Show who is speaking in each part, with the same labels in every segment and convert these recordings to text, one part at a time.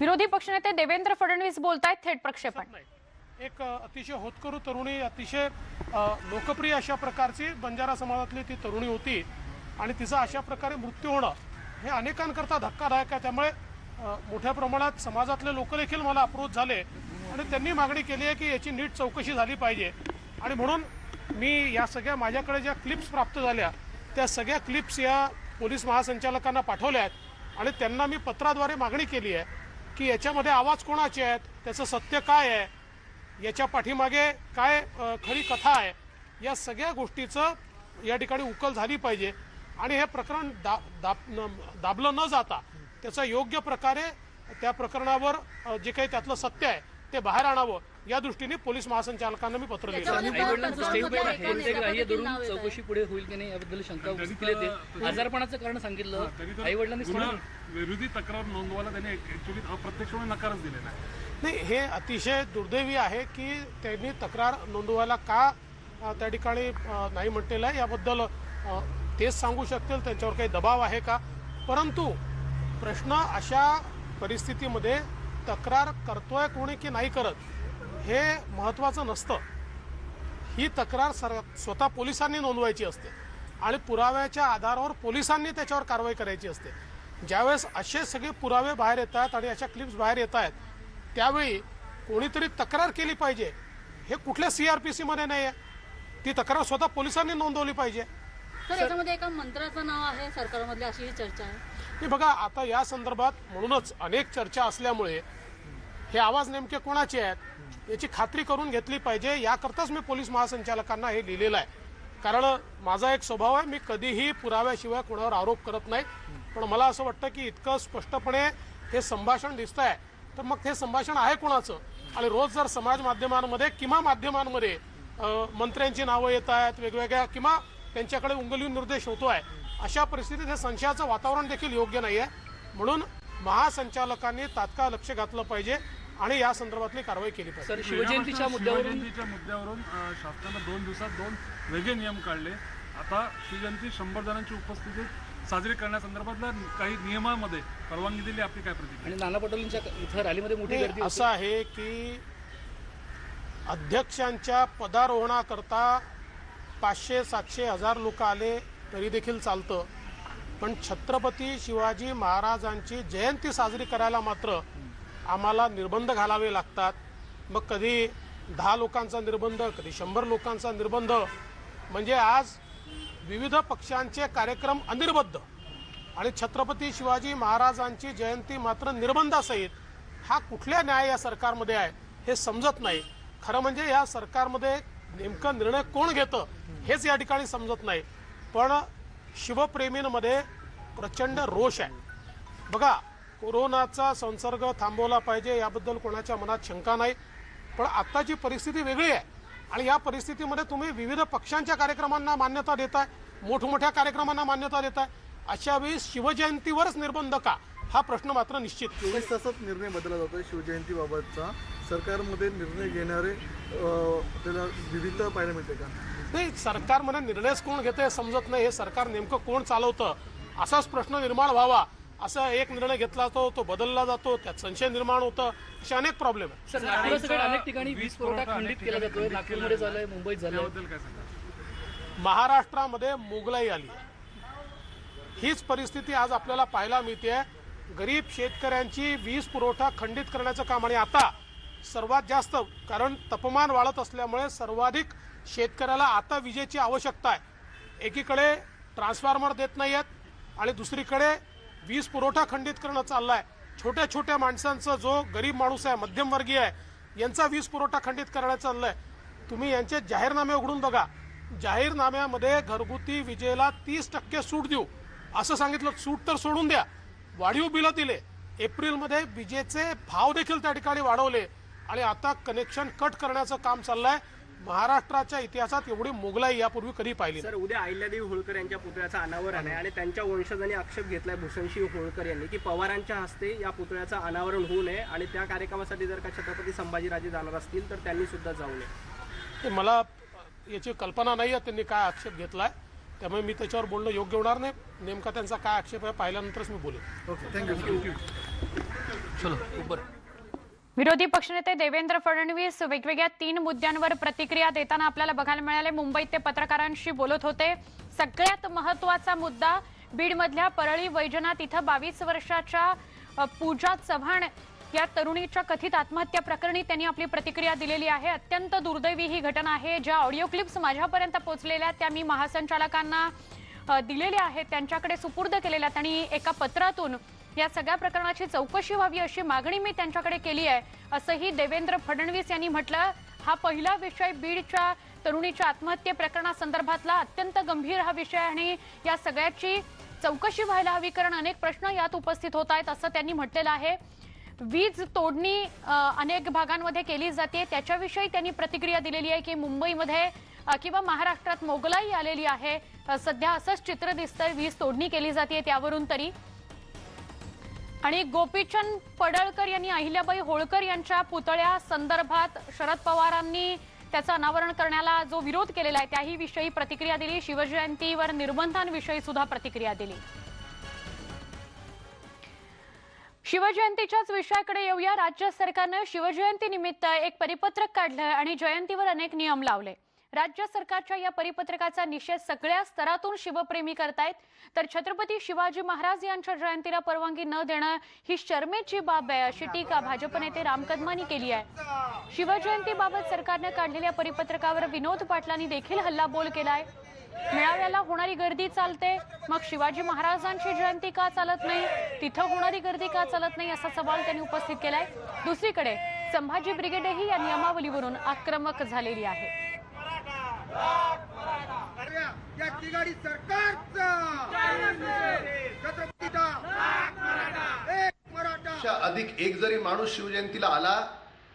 Speaker 1: विरोधी पक्षनेते देवेंद्र फडणवीस बोलतायत, थेट प्रक्षेपण।
Speaker 2: एक अतिशय होतकरू तरुणी, अतिशय लोकप्रिय अशा प्रकारची बंजारा समाजातली ती तरुणी होती आणि तिचा अशा प्रकारे मृत्यू होणं हे अनेकांकरता धक्कादायक आहे। त्यामुळे मोठ्या प्रमाणात समाजातले लोक देखील मला अप्रोच झाले आणि त्यांनी मागणी केली आहे की याची नीट चौकशी झाली पाहिजे। आणि म्हणून मी या सगळ्या माझ्याकडे ज्या क्लिप्स प्राप्त झाल्या त्या सगळ्या क्लिप्स या पोलीस महासंचालकांना पाठवल्या आहेत आणि त्यांना मी पत्राद्वारे मागणी केली आहे की याच्यामध्ये आवाज कोणाचे आहेत, त्याचं सत्य काय आहे, याच्या पाठीमागे काय खरी कथा आहे, या सगळ्या गोष्टीचं या ठिकाणी उकल झाली पाहिजे आणि हे प्रकरण दाबलं न जाता त्याचा योग्य प्रकारे त्या प्रकरणावर जे काही त्यातलं सत्य आहे ते बाहेर आणावं या दृष्टीने पोलीस महासंचालकांना मी पत्र लिहिलं।
Speaker 3: चौकशी पुढे होईल की नाही याबद्दल शंका व्यक्त केली होती। आजारपणाचं कारण सांगितलं, आई वडिलांनी
Speaker 4: विरोधी तक्रार नोंदवायला त्यांनी ऍक्च्युअली अप्रत्यक्षपणे नकारच दिलेला आहे।
Speaker 2: नाही, हे अतिशय दुर्दैवी आहे की त्यांनी तक्रार नोंदवायला का त्या ठिकाणी नाही म्हटलेलं आहे याबद्दल तेच सांगू शकतील, त्यांच्यावर काही दबाव आहे का। परंतु प्रश्न अशा परिस्थितीमध्ये तक्रार करतोय कोणी की नाही करत हे महत्त्वाचं नसतं। ही तक्रार स्वतः पोलिसांनी नोंदवायची असते आणि पुराव्याच्या आधारावर पोलिसांनी त्याच्यावर कारवाई करायची असते। ज्यावेळेस असे सगळे पुरावे बाहेर येतात आणि अशा क्लिप्स बाहेर येत आहेत त्यावेळी कोणीतरी तक्रार केली पाहिजे। हे कुठल्या CRPC मध्ये नाही आहे, ती तक्रार स्वतः पोलिसांनी नोंदवली पाहिजे।
Speaker 5: सर, याच्यामध्ये एका मंत्र्याचं नाव आहे सरकारमधली अशी चर्चा आहे।
Speaker 2: हे बघा, आता या संदर्भात म्हणूनच अनेक चर्चा असल्यामुळे हे आवाज नेमके कोणाचे आहेत याची खात्री करून घेतली पाहिजे। याकरताच मी पोलीस महासंचालकांना हे लिहिलेलं आहे, कारण माझा एक स्वभाव आहे, मी कधीही पुराव्याशिवाय कोणावर आरोप करत नाही। पण मला असं वाटतं की इतकं स्पष्टपणे हे संभाषण दिसत आहे तर मग हे संभाषण आहे कोणाचं। आणि रोज जर समाज माध्यमांमध्ये किंवा माध्यमांमध्ये मंत्र्यांची नावं येत आहेत वेगवेगळ्या किंवा त्यांच्याकडे उंगली निर्देश होतो आहे, अशा परिस्थितीत हे संशयाचं वातावरण देखील योग्य नाही आहे। म्हणून महासंचालकांनी तात्काळ लक्ष घातलं पाहिजे आणि या संदर्भातली कारवाई केली पाहिजे।
Speaker 3: सर, शिवजयंतीच्या मुद्द्यावरून
Speaker 4: शासनानं 2 दिवसात 2 वेगळे नियम काढले। आता शिवजयंती 100 जणांची उपस्थितीत साजरी करण्यासंदर्भातल्या काही नियमांमध्ये परवानगी दिली, आपली काय प्रतिक्रिया?
Speaker 3: आणि नाना पटोलेंच्या इथं रॅलीमध्ये मोठी गर्दी
Speaker 2: असं आहे की अध्यक्षांच्या पदारोहणाकरता 500-700 लोक आले तरी देखील चालतं, पण छत्रपती शिवाजी महाराजांची जयंती साजरी करायला मात्र आम्हाला निर्बंध घालावे लागतात। मग कधी 10 लोकांचा निर्बंध, कधी 100 लोकांचा निर्बंध, म्हणजे आज विविध पक्षांचे कार्यक्रम अनिर्बद्ध आणि छत्रपती शिवाजी महाराजांची जयंती मात्र निर्बंधासहित, हा कुठल्या न्याय या सरकारमध्ये आहे हे समजत नाही। खरं म्हणजे या सरकारमध्ये नेमकं निर्णय कोण घेतं हेच या ठिकाणी समजत नाही। पण शिवप्रेमींमध्ये प्रचंड रोष आहे। बघा, कोरोनाचा संसर्ग थांबवला पाहिजे याबद्दल कोणाच्या मनात शंका नाही, पण आत्ताची परिस्थिती वेगळी आहे आणि या परिस्थितीमध्ये तुम्ही विविध पक्षांच्या कार्यक्रमांना मान्यता देताय, मोठमोठ्या कार्यक्रमांना मान्यता देताय, अशा वेळी शिवजयंतीवरच निर्बंध का, हा प्रश्न मात्र निश्चित।
Speaker 6: 24 तासात निर्णय बदलला जातोय शिवजयंतीबाबतचा, सरकारमध्ये निर्णय घेणारे त्याला विविध पाहायला मिळते का?
Speaker 2: नाही, सरकारमध्ये निर्णयच कोण घेतं हे समजत नाही, हे सरकार नेमकं कोण चालवतं असाच प्रश्न निर्माण व्हावा। असा एक निर्णय घेतला तो बदलला जातो, त्यात संशय निर्माण होतं, असे अनेक प्रॉब्लेम आहेत।
Speaker 3: सर, नागपुरासह अनेक ठिकाणी वीज पुरवठा खंडित केला जातोय, नागपूरमध्ये झालंय, मुंबईत झालंय,
Speaker 4: काय सांगा?
Speaker 2: महाराष्ट्रामध्ये मोगलाई आली, हीच परिस्थिती आज आपल्याला पाहायला मिळते। गरीब शेतकऱ्यांची वीज पुरवठा खंडित करण्याचं काम, आणि आता सर्वात जास्त, कारण तापमान वाढत असल्यामुळे सर्वाधिक शेतकऱ्याला आता विजेची आवश्यकता आहे। एकीकडे ट्रान्सफॉर्मर देत नाही आहेत आणि दुसरीकडे वीज पुरवठा खंडित करणं चाललाय। छोट्या छोट्या माणसांचं, जो गरीब माणूस आहे, मध्यमवर्गीय आहे, यांचा वीज पुरवठा खंडित करण्याचं चाललंय। तुम्ही यांचे जाहीरनामे उघडून बघा, जाहीरनाम्यामध्ये घरगुती विजेला 30% सूट देऊ असं सांगितलं। सूट तर सोडून द्या, वाढीव बिलं दिले, एप्रिलमध्ये विजेचे भाव देखील त्या ठिकाणी वाढवले आणि आता कनेक्शन कट करण्याचं काम चाललंय। महाराष्ट्राच्या इतिहासात एवढी मोगलाई यापूर्वी कधी पाहिली।
Speaker 7: सर, उद्या अहिल्यादेवी होळकर यांच्या पुतळ्याचा अनावरण आहे आणि त्यांच्या वंशजांनी आक्षेप घेतलाय भूषणसिंह होळकर यांनी की पवारांच्या हस्ते या पुतळ्याचं अनावरण होऊ नये आणि त्या कार्यक्रमासाठी जर का छत्रपती संभाजीराजे जाणार असतील तर त्यांनी सुद्धा जाऊ नये।
Speaker 2: मला याची कल्पना नाही आहे त्यांनी काय आक्षेप घेतलाय, त्यामुळे मी त्याच्यावर बोलणं योग्य होणार नाही। नेमका त्यांचा काय आक्षेप आहे पाहिल्यानंतरच मी बोलेन।
Speaker 6: Okay, thank you.
Speaker 3: चलो ऊपर.
Speaker 1: विरोधी पक्षनेते देवेंद्र फडणवीस वेगवेगळ्या 3 मुद्द्यांवर प्रतिक्रिया देताना आपल्याला बघायला मिळाले. मुंबईत ते पत्रकारांशी बोलत होते. सगळ्यात महत्त्वाचा मुद्दा बीडमधल्या परळी वैजनाथ इथं 22 वर्षाच्या पूजा चव्हाण या तरुणीच्या कथित आत्महत्या प्रकरणी त्यांनी आपली प्रतिक्रिया दिलेली आहे. अत्यंत दुर्दैवी ही घटना आहे. ज्या ऑडिओ क्लिप्स माझ्यापर्यंत पोहोचलेल्या त्या मी महासंचालकांना दिलेल्या आहेत, त्यांच्याकडे सुपूर्द केलेल्या. त्यांनी एका पत्रातून या सगळ्या प्रकरणाची चौकशी व्हावी अशी मागणी मी त्यांच्याकडे केली आहे, असंही देवेंद्र फडणवीस यांनी म्हटलं. हा पहिला विषय बीडच्या तरुणीच्या आत्महत्ये प्रकरणासंदर्भातला अत्यंत गंभीर हा विषय आणि या सगळ्याची चौकशी व्हायला हवी, कारण अनेक प्रश्न यात उपस्थित होत आहेत असं त्यांनी म्हटलेलं आहे. वीज तोडणी अनेक भागांमध्ये केली जाते, त्याच्याविषयी त्यांनी प्रतिक्रिया दिलेली आहे की मुंबईमध्ये किंवा महाराष्ट्रात मोगलाई आलेली आहे. सध्या असंच चित्र दिसतंय, वीज तोडणी केली जाते त्यावरून तरी. आणि गोपीचंद पडळकर यांनी अहिल्याबाई होळकर यांच्या पुतळ्या संदर्भात शरद पवारांनी त्याचं अनावरण करण्याला जो विरोध केलेला आहे त्याही विषयी प्रतिक्रिया दिली. शिवजयंतीवर निर्बंधांविषयी सुद्धा प्रतिक्रिया दिली. शिवजयंतीच्याच विषयाकडे येऊया. राज्य सरकारनं शिवजयंती निमित्त एक परिपत्रक काढलं आणि जयंतीवर अनेक नियम लावले. राज्य सरकारच्या या परिपत्रकाचा निषेध सगळ्या स्तरातून शिवप्रेमी करतायत. तर छत्रपती शिवाजी महाराज यांच्या जयंतीला परवानगी न देणं ही शर्मेची बाब आहे अशी टीका भाजप नेते राम कदमांनी केली आहे. शिवजयंतीबाबत सरकारनं काढलेल्या परिपत्रकावर विनोद पाटलांनी देखील हल्लाबोल केलाय. मेळाव्याला होणारी गर्दी चालते, मग शिवाजी महाराजांची जयंती का चालत नाही, तिथं होणारी गर्दी का चालत नाही असा सवाल त्यांनी उपस्थित केलाय. दुसरीकडे संभाजी ब्रिगेडही या नियमावलीवरून आक्रमक झालेली आहे.
Speaker 8: अधिक एक जरी माणूस शिवजयंतीला आला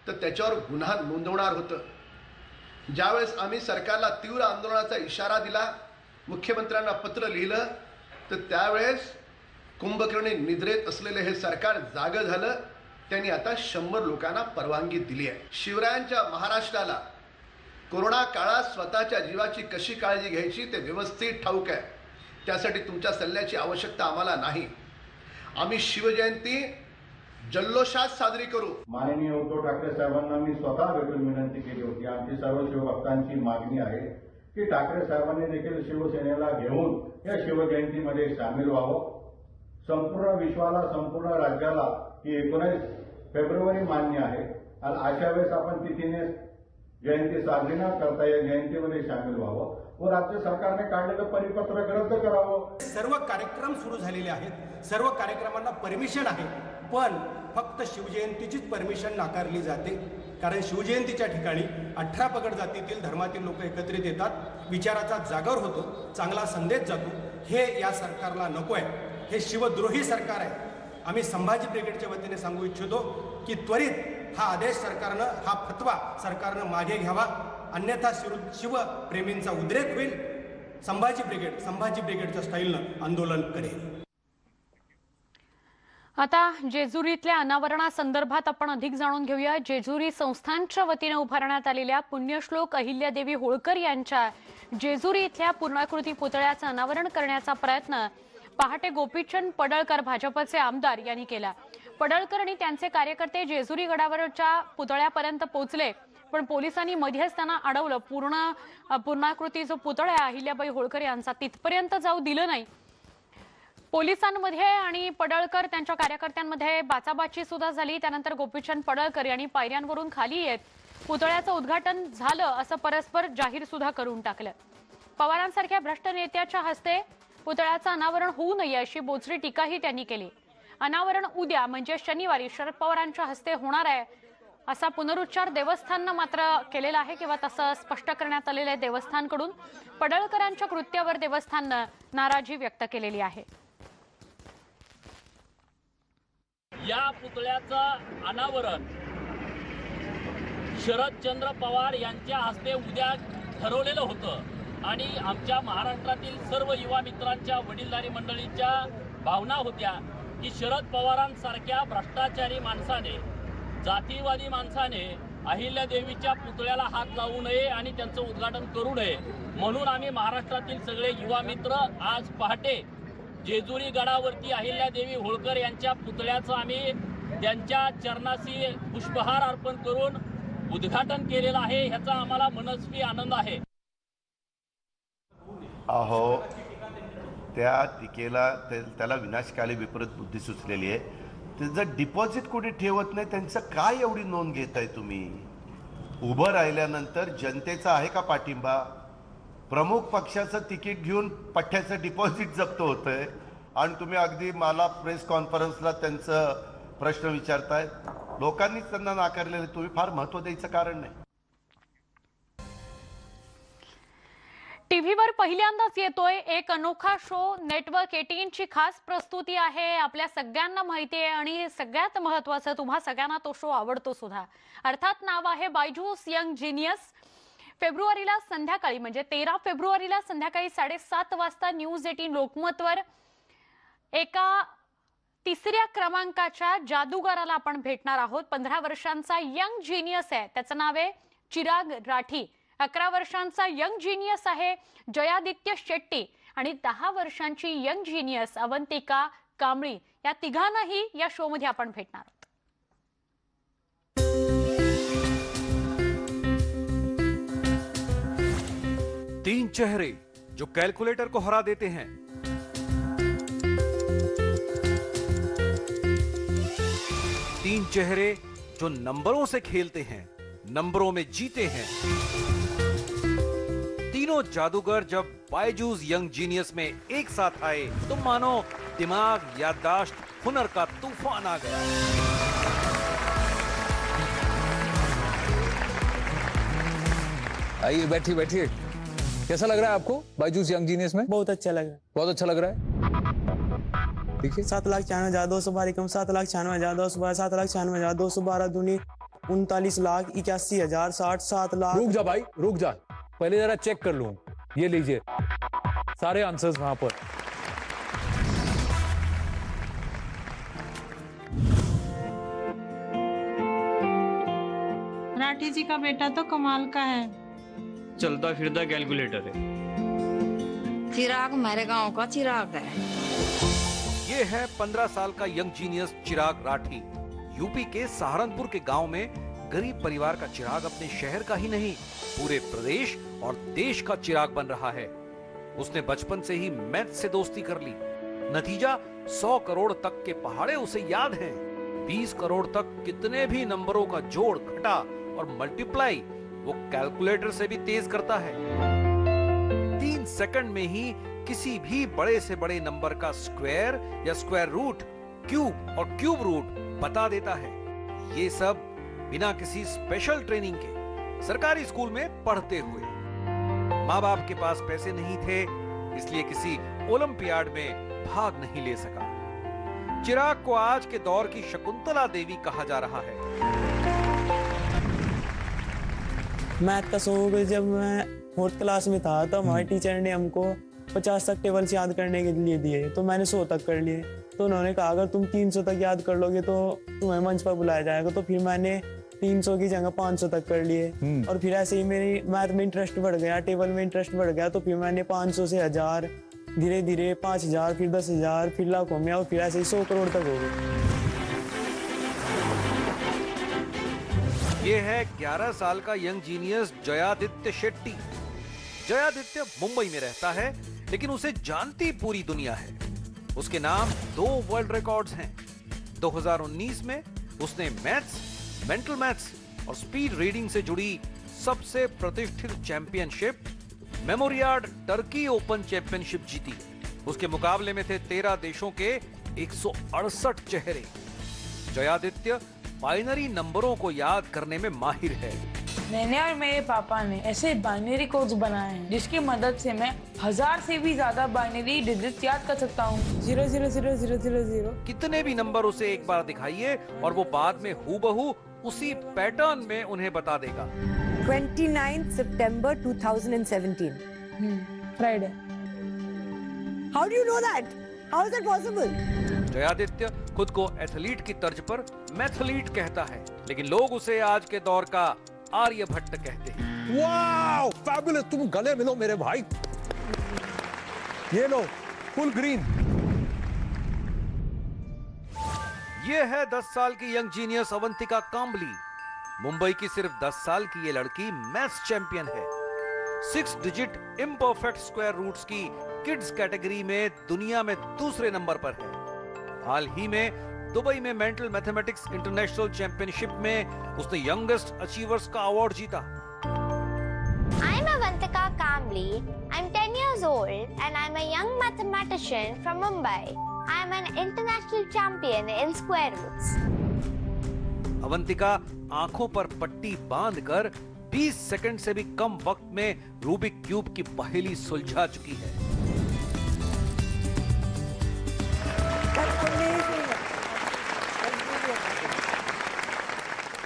Speaker 8: तर त्याच्यावर गुन्हा नोंदवणार होतं. ज्यावेळेस आम्ही सरकारला तीव्र आंदोलनाचा इशारा दिला, मुख्यमंत्र्यांना पत्र लिहिलं, तर त्यावेळेस कुंभकर्णी निद्रेत असलेले हे सरकार जागं झालं. त्यांनी आता 100 लोकांना परवानगी दिली आहे. शिवरायांच्या महाराष्ट्राला कोरोना काळात स्वतःच्या जीवाची कशी काळजी घ्यायची ते व्यवस्थित ठाऊक आहे. त्यासाठी तुमच्या सल्ल्याची आवश्यकता आम्हाला नाही. आम्ही शिवजयंती जल्लोषात साजरी करू.
Speaker 9: माननीय उद्धव ठाकरे साहेबांना मी स्वतः भेटून विनंती केली होती. आमची सर्व शिवभक्तांची मागणी आहे की ठाकरे साहेबांनी देखील शिवसेनेला घेऊन या शिवजयंतीमध्ये सामील व्हावं. संपूर्ण विश्वाला, संपूर्ण राज्याला ही 19 फेब्रुवारी मान्य आहे आणि अशा वेळेस आपण तिथीने जयंती साजरी न करता या जयंतीमध्ये सामील व्हावं व राज्य सरकारने काढलेलं परिपत्रक रद्द करावं.
Speaker 10: सर्व कार्यक्रम सुरू झालेले आहेत, सर्व कार्यक्रमांना परमिशन आहे, पण फक्त शिवजयंतीचीच परमिशन नाकारली जाते. कारण शिवजयंतीच्या ठिकाणी 18 पगड जातीतील धर्मातील लोक एकत्रित येतात, विचाराचा जागर होतो, चांगला संदेश जातो. हे या सरकारला नको आहे. हे शिवद्रोही सरकार आहे. आम्ही संभाजी ब्रिगेडच्या वतीने सांगू इच्छितो की त्वरित हा आदेश सरकारनं, हा फतवा सरकारनं मागे घ्यावा, अन्यथा शिवप्रेमींचा उद्रेक होईल. संभाजी ब्रिगेडच्या स्टाईलनं आंदोलन करेल.
Speaker 1: आता जेजुरीतल्या अनावरणासंदर्भात आपण अधिक जाणून घेऊया. जेजुरी संस्थानच्या वतीने उभारण्यात आलेल्या पुण्यश्लोक अहिल्यादेवी होळकर यांच्या जेजुरी इथल्या पूर्णाकृती पुतळ्याचं अनावरण करण्याचा प्रयत्न पहाटे गोपीचंद पडळकर भाजपचे आमदार यांनी केला. पडळकर आणि त्यांचे कार्यकर्ते जेजुरी गडावरच्या पुतळ्यापर्यंत पोहोचले, पण पोलिसांनी मध्ये असताना अडवलं. पूर्णाकृती जो पुतळा आहे अहिल्याबाई होळकर यांचा तिथपर्यंत जाऊ दिलं नाही. पोलिसांमध्ये आणि पडळकर त्यांच्या कार्यकर्त्यांमध्ये बाचाबाची सुद्धा झाली. त्यानंतर गोपीचंद पडळकर यांनी पायऱ्यांवरून खाली येत पुतळ्याचं उद्घाटन झालं असं परस्पर जाहीर सुद्धा करून टाकलं. पवारांसारख्या भ्रष्ट नेत्याच्या हस्ते पुतळ्याचं अनावरण होऊ नये अशी बोचरी टीकाही त्यांनी केली. अनावरण उद्या म्हणजे शनिवारी शरद पवारांच्या हस्ते होणार आहे असा पुनरुच्चार देवस्थाननं मात्र केलेला आहे किंवा तसं स्पष्ट करण्यात आलेलं आहे देवस्थानकडून. पडळकरांच्या कृत्यावर देवस्थाननं नाराजी व्यक्त केलेली आहे.
Speaker 11: या पुतळ्याचं अनावरण शरदचंद्र पवार यांच्या हस्ते उद्या ठरवलेलं होतं आणि आमच्या महाराष्ट्रातील सर्व युवा मित्रांच्या, वडीलधारी मंडळींच्या भावना होत्या की शरद पवारांसारख्या भ्रष्टाचारी माणसाने, जातीवादी माणसाने अहिल्यादेवीच्या पुतळ्याला हात लावू नये आणि त्यांचं उद्घाटन करू नये म्हणून आम्ही महाराष्ट्रातील सगळे युवा मित्र आज पहाटे जेजुरी गडावरती अहिल्यादेवी होळकर यांच्या पुतळ्याचं आम्ही त्यांच्या चरणाशी पुष्पहार अर्पण करून उद्घाटन केलेलं आहे. ह्याचा आम्हाला मनस्वी आनंद आहे.
Speaker 12: अहो, त्या टीकेला त्याला विनाशकाली विपरीत बुद्धी सुचलेली आहे. त्याचं डिपॉझिट कोणी ठेवत नाही, त्यांचं काय एवढी नोंद घेताय तुम्ही? उभं राहिल्यानंतर जनतेचा आहे का पाठिंबा? प्रमुख पक्षाचं तिकीट घेऊन पठ्ठ्याचं डिपॉझिट जप्त होतंय आणि तुम्ही अगदी मला प्रेस कॉन्फरन्सला त्यांचं प्रश्न विचारताय. लोकांनीच त्यांना नाकारलेले, तुम्ही फार महत्त्व द्यायचं कारण नाही.
Speaker 1: टीव्हीवर पहिल्यांदाच येतोय एक अनोखा शो. नेटवर्क 18 ची खास प्रस्तुती आहे. आपल्या सगळ्यांना माहिती आहे आणि सगळ्यात महत्त्वाचं, तुम्हा सगळ्यांना तो शो आवडतो सुद्धा. अर्थात नाव आहे बायजूस यंग जीनियस. फेब्रुवारीला संध्याकाळी म्हणजे 13 फेब्रुवारीला संध्याकाळी 7:30 वाजता न्यूज 18 लोकमतवर एका 3ऱ्या क्रमांकाच्या जादूगाराला आपण भेटणार आहोत. 15 वर्षांचा यंग जीनियस आहे, त्याचं नाव आहे चिराग राठी. 11 वर्षांचा यंग जीनियस आहे जयादित्य शेट्टी आणि 10 वर्षांची यंग जीनियस अवंतिका कांबळी. या तिघांनाही या शो मध्ये आपण भेटणार आहोत.
Speaker 13: तीन चेहरे जो कैलकुलेटर को हरा देते हैं. तीन चेहरे जो नंबरों से खेलते हैं, नंबरों में जीते हैं. तीनों जादूगर जब बायजूस यंग जीनियस में एक साथ आए तो मानो दिमाग, याददाश्त, हुनर का तूफान आ गया.
Speaker 14: आइए, बैठिए बैठिए. कैसा लग रहा है आपको बायजूस यंग जीनियस में?
Speaker 15: बहुत अच्छा लग रहा है.
Speaker 14: बहुत अच्छा लग रहा है. देखिए,
Speaker 15: 7,91,212 7,91,212 7,91,212 दूनी 39,81,000 7 लाख.
Speaker 14: रुक जा भाई, रुक जा. पहले जरा चेक कर लूं. ये लीजिए सारे आंसर्स वहां पर.
Speaker 16: राठी जी का बेटा तो कमाल का है.
Speaker 17: चलता फिरता कैलकुलेटर है.
Speaker 18: चिराग मेरे गांव का चिराग है.
Speaker 13: ये है 15 साल का young genius Chirag Rathi. UP के सहारनपुर के गांव में गरीब परिवार का चिराग अपने शहर का ही नहीं, पूरे प्रदेश और देश का चिराग बन रहा है. उसने बचपन से ही मैथ से दोस्ती कर ली. नतीजा 100 करोड़ तक के पहाड़े उसे याद हैं. 20 करोड़ तक कितने भी नंबरों का जोड़, घटा और मल्टीप्लाई वो कैलकुलेटर से भी तेज करता है. 3 सेकंड में ही किसी भी बड़े से बड़े नंबर का स्क्वायर या स्क्वायर रूट, क्यूब और क्यूब रूट बता देता है. ये सब बिना किसी स्पेशल ट्रेनिंग के सरकारी स्कूल में पढ़ते हुए. माँ बाप के पास पैसे नहीं थे, इसलिए किसी ओलंपियाड में भाग नहीं ले सका. चिराग को आज के दौर की शकुंतला देवी कहा जा रहा है.
Speaker 15: मैथ का शौक जब मैं 4th क्लास में था तो हमारे टीचर ने हमको 50 तक टेबल्स याद करने के लिए दिए, तो मैंने 100 तक कर लिए. तो उन्होंने कहा अगर तुम 300 तक याद कर लोगे तो तुम्हें मंच पर बुलाया जाएगा. तो फिर मैंने 300 की जगह 500 तक कर लिए. और फिर ऐसे ही मेरी मैथ में इंटरेस्ट बढ़ गया, टेबल में इंटरेस्ट बढ़ गया. तो फिर मैंने 500 से 1000, धीरे धीरे 5000, फिर 10,000, फिर लाखों में, और फिर ऐसे ही 100 करोड़ तक हो गए.
Speaker 13: ये है 11 साल का यंग जीनियस जयादित्य शेट्टी. जयादित्य मुंबई में रहता है, लेकिन उसे जानती पूरी दुनिया है. उसके नाम 2 वर्ल्ड रिकॉर्ड्स हैं. 2019 में उसने मैथ्स, मेंटल मैथ्स और स्पीड रीडिंग से जुड़ी सबसे प्रतिष्ठित चैंपियनशिप मेमोरियाड टर्की ओपन चैंपियनशिप जीती. उसके मुकाबले में थे 13 देशों के 168 चेहरे. जयादित्य बाइनरी नंबरों को याद करने में माहिर है.
Speaker 16: मैंने और मेरे पापा ने ऐसे बाइनरी कोड्स बनाए हैं जिसकी मदद से मैं 1000 से भी ज्यादा बाइनरी डिजिट्स याद कर सकता हूँ. 0000000.
Speaker 13: कितने भी नंबर उसे एक बार दिखाइए और वो बाद में हूबहू उसी पैटर्न में उन्हें बता देगा.
Speaker 19: 29 September 2017.
Speaker 16: Friday.
Speaker 19: How do you know that? How is that possible?
Speaker 13: Jayaditya खुद को एथलीट की तर्ज पर मैथलीट कहता है, लेकिन लोग उसे आज के दौर का आर्यभट्ट कहते हैं.
Speaker 14: Wow, fabulous. तुम गले मिलो मेरे भाई. ये लो फुल ग्रीन.
Speaker 13: ये है 10 साल की यंग जीनियस अवंतिका कांबली। मुंबई की सिर्फ 10 साल की ये लड़की मैथ्स चैंपियन है। 6 डिजिट इम्परफेक्ट स्क्वायर रूट्स की किड्स कैटेगरी में दुनिया में दूसरे नंबर पर है। हाल ही में दुबई में मेंटल मैथमेटिक्स इंटरनेशनल चैंपियनशिप में उसने यंगेस्ट अचीवर्स का अवार्ड जीता।
Speaker 20: I'm Avantika Kambli. I'm 10 years old and I'm a young mathematician from Mumbai. I'm an international champion in square roots.
Speaker 13: Avantika आंखों पर पट्टी बांधकर 20 सेकंड से भी कम वक्त में रूबिक क्यूब की पहेली सुलझा चुकी है।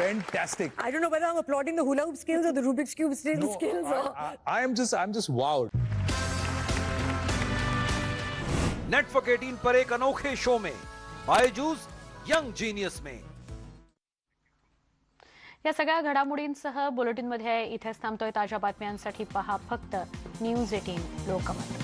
Speaker 14: Fantastic.
Speaker 19: I don't know whether I'm applauding the hula hoop skills or the Rubik's Cube skills.
Speaker 14: I'm just wowed.
Speaker 13: Network 18 पर एक अनोखे शो में बायजूस यंग जीनियस में
Speaker 1: या सगळ्या घडामोडींसह बुलेटिनमध्ये इथेच थांबतोय। ताज्या बातम्यांसाठी पहा फक्त न्यूज 18 लोकमत।